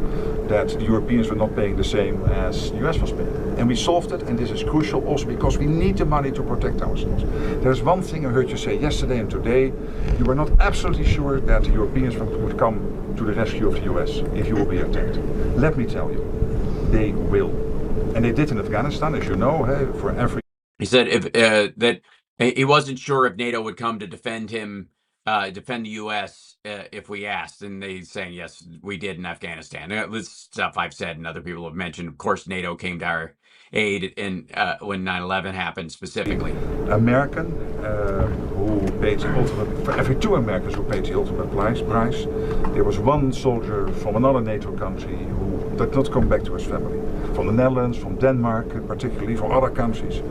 that the Europeans were not paying the same as the US was paying. And we solved it, and this is crucial also because we need the money to protect ourselves. There's one thing I heard you say yesterday and today, you were not absolutely sure that the Europeans would come to the rescue of the US if you will be attacked. Let me tell you, they will. And they did in Afghanistan, as you know, for every... He said that he wasn't sure if NATO would come to defend him, defend the U.S. If we asked, and they saying yes, we did in Afghanistan. This stuff I've said and other people have mentioned. Of course, NATO came to our aid in when 9/11 happened specifically. American who paid the ultimate, for every 2 Americans who paid the ultimate price, there was 1 soldier from another NATO country who did not come back to his family. From the Netherlands, from Denmark, particularly from other countries.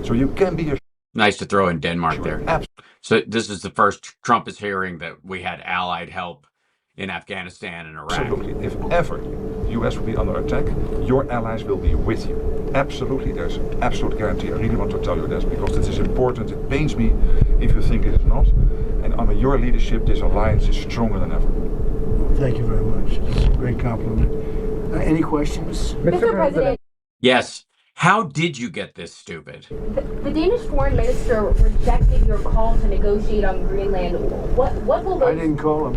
So you can be assured. Nice to throw in Denmark there. Absolutely. So this is the first Trump is hearing that we had allied help in Afghanistan and Iraq. Absolutely. If ever the US will be under attack, your allies will be with you. Absolutely. There's an absolute guarantee. I really want to tell you this because this is important. It pains me if you think it is not. And under your leadership, this alliance is stronger than ever. Thank you very much. It's a great compliment. Any questions? Mr. President, Yes. How did you get this stupid? the Danish foreign minister rejected your call to negotiate on Greenland. What will I those... didn't call him.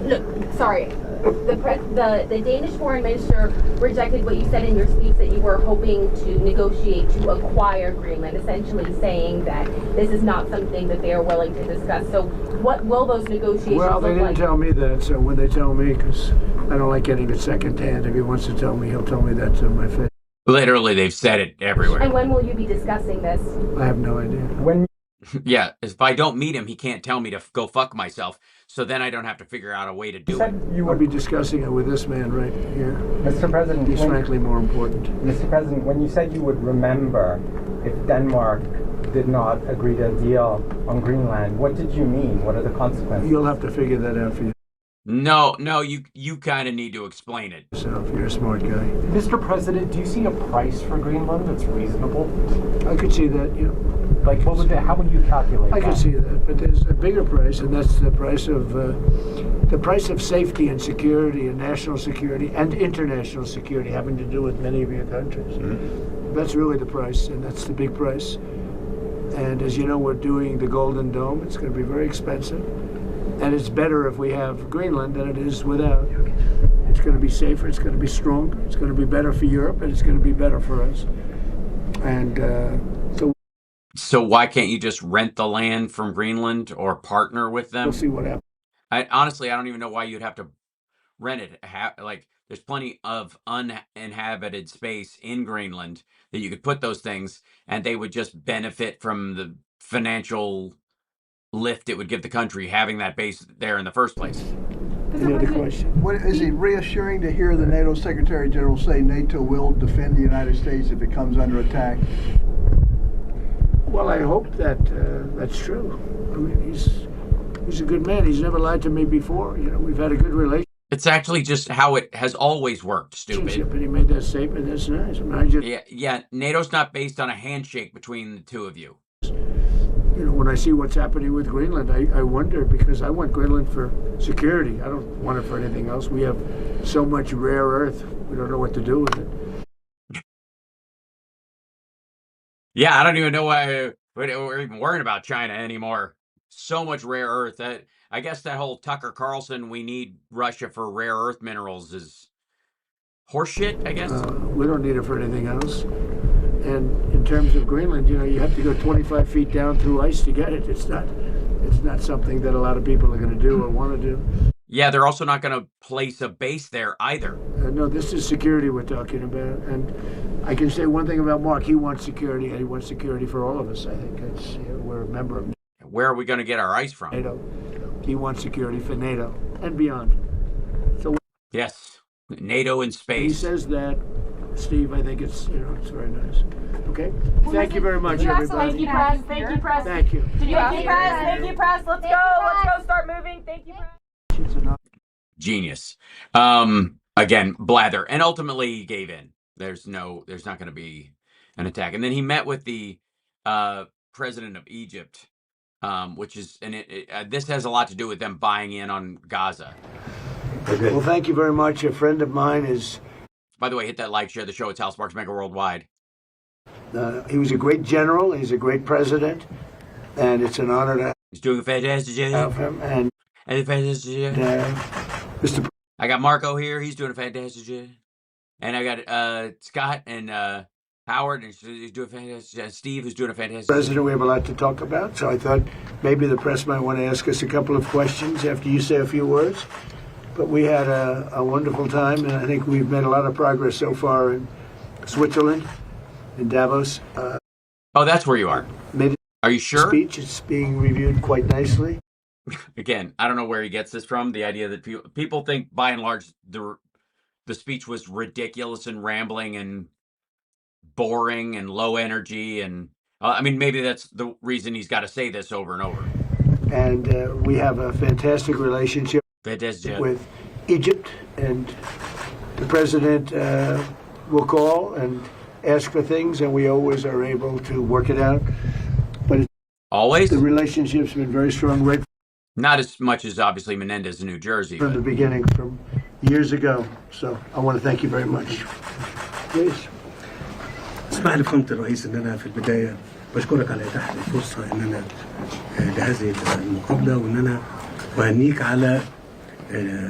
No, sorry, the Danish foreign minister rejected what you said in your speech, that you were hoping to negotiate to acquire Greenland, essentially saying that this is not something that they are willing to discuss. So what will those negotiations Well, they look didn't like? tell me that, so when they tell me, because I don't like getting it secondhand, if he wants to tell me, he'll tell me that to my face. Literally, they've said it everywhere. And when will you be discussing this? I have no idea. When Yeah, if I don't meet him, he can't tell me to go fuck myself. So then I don't have to figure out a way to you do it. said you I'll would, be discussing it with this man right here. Mr. President, He's when, frankly more important. Mr. President, when you said you would remember if Denmark did not agree to a deal on Greenland, what did you mean? What are the consequences? You'll have to figure that out for No, you kind of need to explain it. yourself. You're a smart guy. Mr. President, do you see a price for Greenland that's reasonable? I could see that, yeah. Like, how would you calculate I that? could see that, but there's a bigger price, and that's the price of safety and security and national security and international security, having to do with many of your countries. That's really the price, and that's the big price. And as you know, we're doing the Golden Dome. It's going to be very expensive, and it's better if we have Greenland than it is without. It's going to be safer. It's going to be stronger. It's going to be better for Europe, and it's going to be better for us. And So why can't you just rent the land from Greenland or partner with them? we'll see what happens. Honestly, I don't even know why you'd have to rent it. Like, there's plenty of uninhabited space in Greenland that you could put those things, and they would just benefit from the financial lift it would give the country having that base there in the first place. Any other question? What, is it reassuring to hear the NATO Secretary General say NATO will defend the United States if it comes under attack? Well, I hope that that's true. I mean, he's a good man. He's never lied to me before. You know, we've had a good relationship, It's actually just how it has always worked, stupid. and he made that statement. That's nice. I mean, I just, Yeah, NATO's not based on a handshake between the two of you. you know, when I see what's happening with Greenland, I wonder, because I want Greenland for security. I don't want it for anything else. We have so much rare earth. We don't know what to do with it. Yeah, I don't even know why we're even worrying about China anymore. So much rare earth. I guess that whole Tucker Carlson, we need Russia for rare earth minerals is horseshit, I guess. We don't need it for anything else. And in terms of Greenland, you know, you have to go 25 feet down through ice to get it. It's not something that a lot of people are going to do or want to do. Yeah, they're also not going to place a base there either. No, this is security we're talking about. And I can say one thing about Mark. He wants security, and he wants security for all of us. I think we're a member of Where are we going to get our ice from? NATO. He wants security for NATO and beyond. So Yes, NATO in he space. says that, Steve, I think it's very nice. Okay? Thank you very much, Thank everybody. you, press. Thank you, press. Thank you. Thank you, press. Thank you, press. Let's go. Let's go. Start moving. Thank you, press. Genius. Again, blather. And ultimately he gave in. There's not going to be an attack. And then he met with the president of Egypt, which is, and this has a lot to do with them buying in on Gaza. Well, thank you very much. A friend of mine is, By the way, hit that like, share the show. It's Hal Sparks Mega Worldwide. he was a great general. He's a great president. And it's an honor to He's doing a fantastic have job. him. And Mr. I got Marco here. He's doing a fantastic job. And I got Scott and Howard, and he's doing a fantastic job. Steve, who's doing a fantastic job. President, we have a lot to talk about. So I thought maybe the press might want to ask us a couple of questions after you say a few words. But we had a wonderful time, and I think we've made a lot of progress so far in Switzerland, in Davos. Oh, that's where you are. Made Are you a sure? speech. It's being reviewed quite nicely. Again, I don't know where he gets this from. The idea that people think, by and large, the speech was ridiculous and rambling and boring and low energy. And I mean, maybe that's the reason he's got to say this over and over. And we have a fantastic relationship Fantastic. with Egypt, and the president will call and ask for things, and we always are able to work it out. But Always? the relationship's been very strong right Not as much as, obviously, Menendez in New Jersey. from the But beginning, from years ago. So I want to thank you very much. Please. اسمح لي فخامة الرئيس ان انا في البدايه بشكرك على اتاحه الفرصه ان انا لهذه المقابله وان انا اهنيك على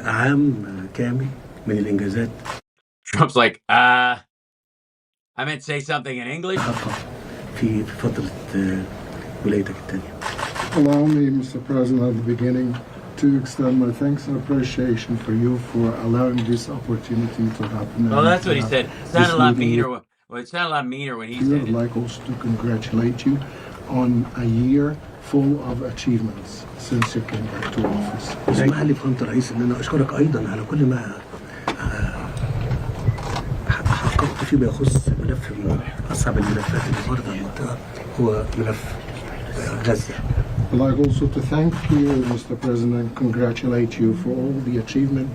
عام كامل من الإنجازات Trump's like, I meant to say something in English. في فترة ولايتك الثانية. Allow me, Mr. President, at the beginning to extend my thanks and appreciation for you for allowing this opportunity to happen. Well, that's what he said. It sounded a lot meeting meaner. Well, it sounded a lot meaner when he I said would it. like also to congratulate you on a year full of achievements since you came back to office. اسمح لي فخامة الرئيس إن أنا أشكرك أيضا على كل ما حققت فيما يخص ملف من أصعب الملفات اللي مرت على المنطقة هو ملف غزة. I'd like also to thank you, Mr. President, and congratulate you for all the achievement.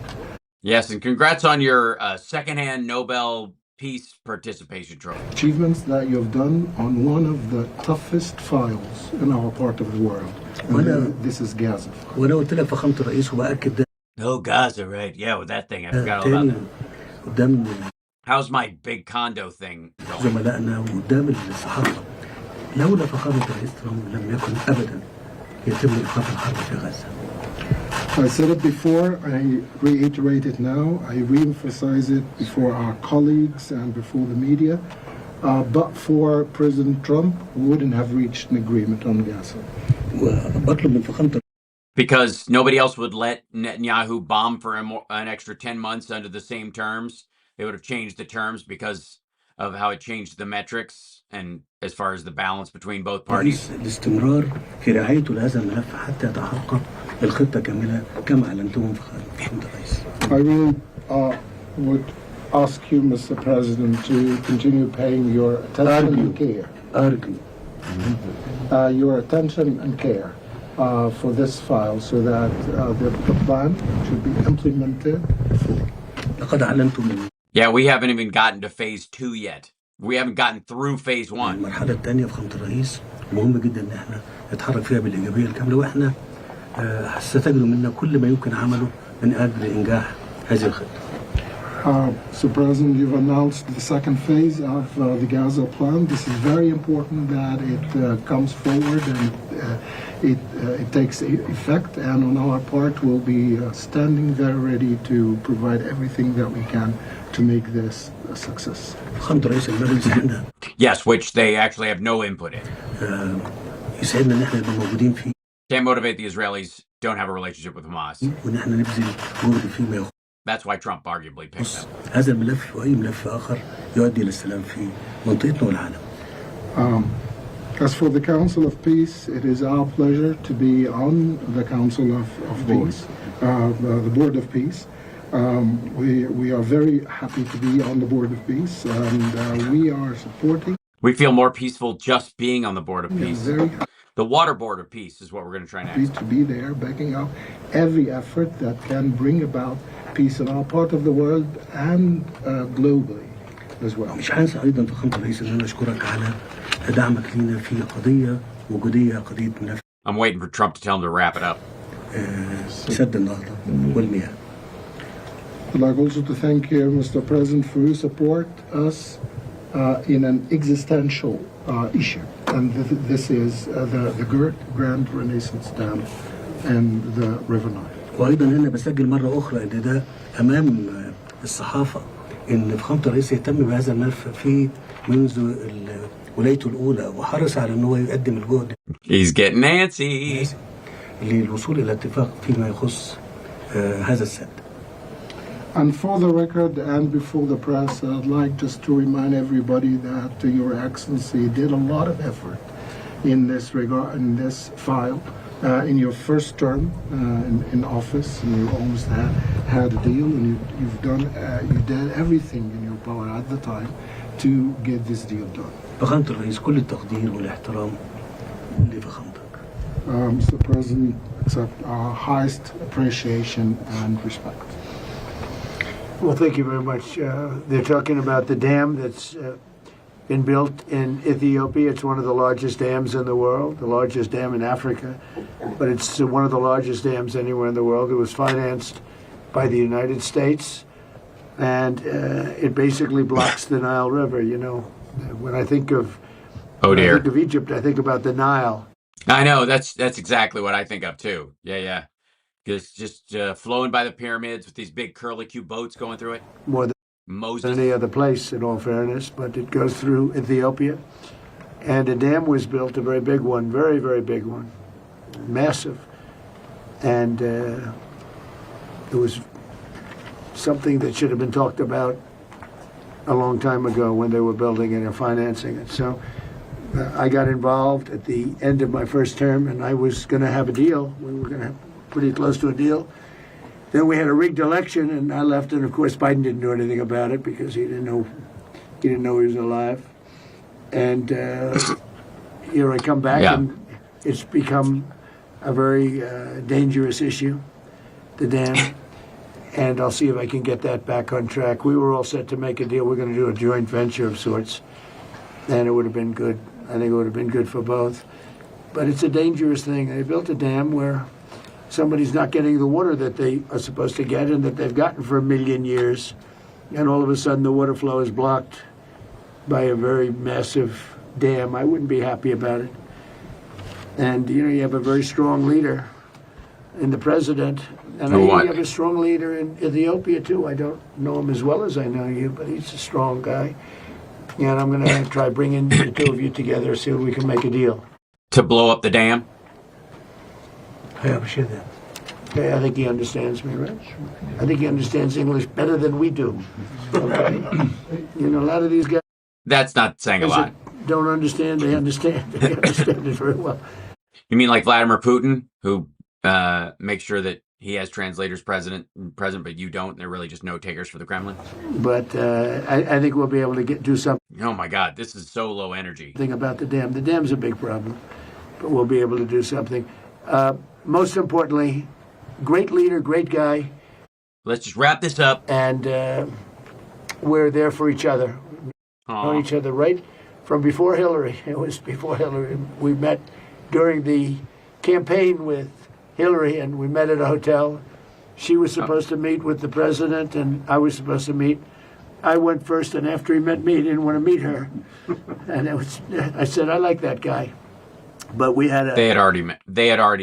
Yes, and congrats on your secondhand Nobel Peace Participation Trophy. Achievements that you've done on one of the toughest files in our part of the world. And this is Gaza. وأنا قلت لك فخامة الرئيس وبأكد ده. Oh, Gaza, right? Yeah, with that thing, I forgot all about that. قدام How's my big condo thing going? زملائنا وقدام الصحافة لولا فخامة الرئيس ترامب لم يكن أبدا يتم إيقاف الحرب في غزة. I said it before, I reiterate it now, I re-emphasize it before our colleagues and before the media. But for President Trump, we wouldn't have reached an agreement on Gaza. وبطلب من فخامة Because nobody else would let Netanyahu bomb for an extra 10 months under the same terms. They would have changed the terms because of how it changed the metrics and as far as the balance between both parties. الاستمرار في رعايته لهذا الملف حتى يتحقق الخطة كاملة كما أعلنتم فخامة الرئيس. I really would ask you, Mr. President, to continue paying your attention and care. Your attention and care for this file so that the plan should be implemented fully. لقد أعلنت من Yeah, we haven't even gotten to phase 2 yet. We haven't gotten through phase 1. المرحلة الثانية فخامة الرئيس مهم جدا إن احنا نتحرك فيها بالإيجابية الكاملة وإحنا ستجدوا منا كل ما يمكن عمله من أجل إنجاح هذه الخطة. So, President, you've announced the second phase of the Gaza plan. This is very important that it comes forward and it takes effect. And on our part, we'll be standing very ready to provide everything that we can to make this a success. فخامة رئيس المجلس احنا Yes, which they actually have no input in. يسعدنا إن احنا نبقى موجودين فيه Can't motivate the Israelis, don't have a relationship with Hamas. وإن احنا نبذل جهد فيما يخص That's why Trump arguably picked them. هذا الملف وأي ملف آخر يؤدي إلى السلام في منطقتنا والعالم. As for the Council of Peace, it is our pleasure to be on the Council of Peace, the Board of Peace. We are very happy to be on the Board of Peace, and we are supporting. We feel more peaceful just being on the Board of Peace. Very happy The Water Board of Peace is what we're going to try next. to be there, backing up every effort that can bring about peace in our part of the world and globally as well. مش هنسى أيضا فخامة الرئيس إن أنا أشكرك على دعمك لينا في قضية وجودية قضية ملف I'm waiting for Trump to tell him to wrap it up. سد النهضة والمياه. I'd like also to thank you, Mr. President, for your support us in an existential issue. And this is the Grand Renaissance Dam and the River Nile. وأيضا هنا بسجل مرة أخرى إن ده أمام الصحافة إن فخامة الرئيس يهتم بهذا الملف في منذ ولايته الأولى وحرص على إن هو يقدم الجهد. He's getting antsy. للوصول إلى اتفاق فيما يخص هذا السد. And for the record and before the press, I'd like just to remind everybody that Your Excellency did a lot of effort in this regard, in this file. In your first term in office, and you almost had a deal, and you did everything in your power at the time to get this deal done. فخامة الرئيس كل التقدير والاحترام لفخامتك. Mr. President, accept our highest appreciation and respect. Well, thank you very much. They're talking about the dam that's been built in Ethiopia. It's one of the largest dams in the world, the largest dam in Africa, but it's one of the largest dams anywhere in the world. It was financed by the United States, and it basically blocks the Nile River. You know, when I think of Egypt, I think about the Nile. I know, that's exactly what I think of too. Yeah. Just flowing by the pyramids with these big curlicue boats going through it. More than Moses. any other place, in all fairness, but it goes through Ethiopia. And a dam was built, a very big one, very, very big one, massive. And it was something that should have been talked about a long time ago when they were building it and financing it. So I got involved at the end of my first term, and I was going to have a deal. We were going to have pretty close to a deal. Then we had a rigged election, and I left, and of course Biden didn't do anything about it because he didn't know he was alive. And here I come back, and it's become a very dangerous issue, the dam. And I'll see if I can get that back on track. We were all set to make a deal. We're going to do a joint venture of sorts, and it would have been good. I think it would have been good for both. But it's a dangerous thing. They built a dam where somebody's not getting the water that they are supposed to get and that they've gotten for 1 million years, and all of a sudden the water flow is blocked by a very massive dam. I wouldn't be happy about it. And you have a very strong leader in the president, and I think you have a strong leader in Ethiopia too. I don't know him as well as I know you, but he's a strong guy. And I'm going to try bringing the two of you together, see if we can make a deal to blow up the dam. Yeah, sure that. Okay, I think he understands me, right? I think he understands English better than we do. Okay? A lot of these guys. That's not saying a lot. Don't understand. They understand. They understand it very well. You mean like Vladimir Putin, who makes sure that he has translators present, but you don't, and they're really just note takers for the Kremlin? But I think we'll be able to do something. Oh my God, this is so low energy. Thing about the dam. The dam's a big problem, but we'll be able to do something. Most importantly, great leader, great guy. Let's just wrap this up. And we're there for each other. Know each other right from before Hillary. It was before Hillary. We met during the campaign with Hillary, and we met at a hotel. She was supposed to meet with the president, and I was supposed to meet. I went first, and after he met me, he didn't want to meet her. And I said, I like that guy. But we had They had already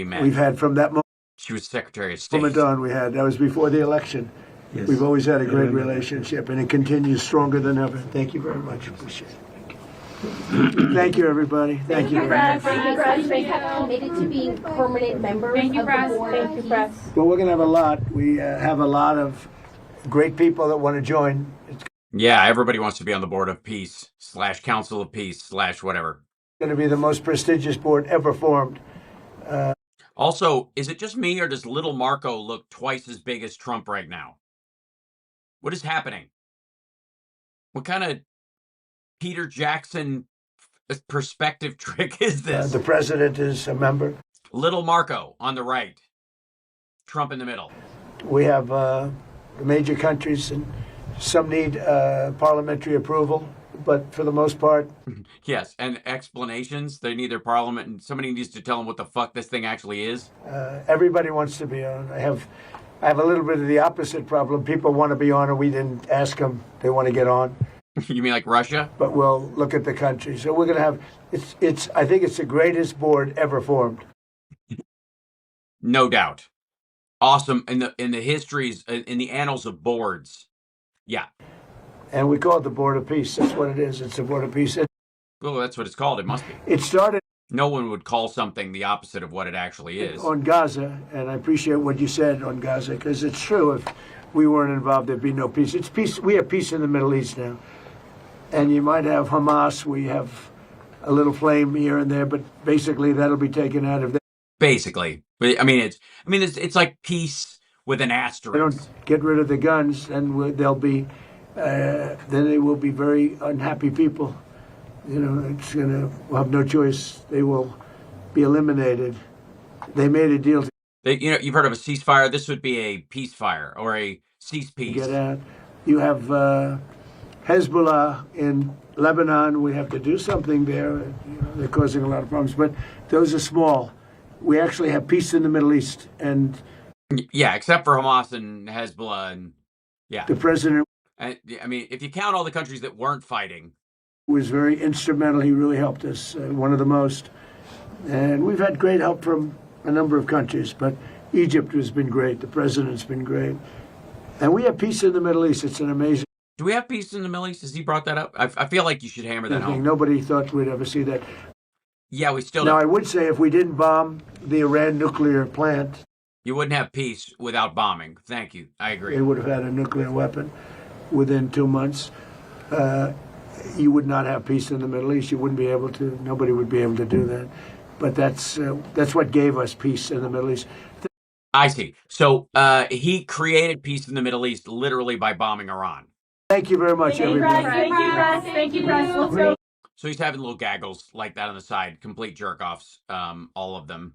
met. We've had from that moment. She was Secretary of State. Moment on, that was before the election. Yes. We've always had a great relationship, and it continues stronger than ever. Thank you very much. Appreciate it. Thank you, everybody. Thank you very much. Thank you, Press. They have committed to being permanent members of the board. Thank you, Press. Well, we're going to have a lot. We have a lot of great people that want to join. Yeah, everybody wants to be on the board of peace / Council of Peace / whatever. It's going to be the most prestigious board ever formed. Also, is it just me, or does little Marco look twice as big as Trump right now? What is happening? What kind of Peter Jackson perspective trick is this? The president is a member. Little Marco on the right, Trump in the middle. We have the major countries, and some need parliamentary approval, but for the most part. Yes, and explanations. They need their parliament, and somebody needs to tell them what the fuck this thing actually is. Everybody wants to be on. I have a little bit of the opposite problem. People want to be on, and we didn't ask them. They want to get on. You mean like Russia? But we'll look at the country. So we're going to have. I think it's the greatest board ever formed. No doubt. Awesome in the histories, in the annals of boards. Yeah. And we call it the Board of Peace. That's what it is. It's the Board of Peace. Well, that's what it's called. It must be. It started. No one would call something the opposite of what it actually is. On Gaza, and I appreciate what you said on Gaza, because it's true. If we weren't involved, there'd be no peace. It's peace. We have peace in the Middle East now. And you might have Hamas. We have a little flame here and there, but basically that'll be taken out of there. Basically. But it's like peace with an asterisk. They don't get rid of the guns, and they'll be then they will be very unhappy people. We'll have no choice. They will be eliminated. They made a deal. You've heard of a ceasefire. This would be a peace fire or a cease peace. Get out. You have Hezbollah in Lebanon. We have to do something there. They're causing a lot of problems, but those are small. We actually have peace in the Middle East, and yeah, except for Hamas and Hezbollah, and yeah, the president. If you count all the countries that weren't fighting, was very instrumental. He really helped us, one of the most. And we've had great help from a number of countries, but Egypt has been great. The president's been great. And we have peace in the Middle East. It's an amazing Do we have peace in the Middle East? Has he brought that up? I feel like you should hammer that thing. home. Nobody thought we'd ever see that. Yeah, we still Now, don't. I would say if we didn't bomb the Iran nuclear plant, You wouldn't have peace without bombing. Thank you. I agree. they would have had a nuclear weapon within 2 months. You would not have peace in the Middle East. You wouldn't be able to. Nobody would be able to do that. But that's what gave us peace in the Middle East. I see. So he created peace in the Middle East literally by bombing Iran. Thank you very much, everybody. Thank you, press. Thank you, press. Let's go. So he's having little gaggles like that on the side, complete jerk offs, all of them.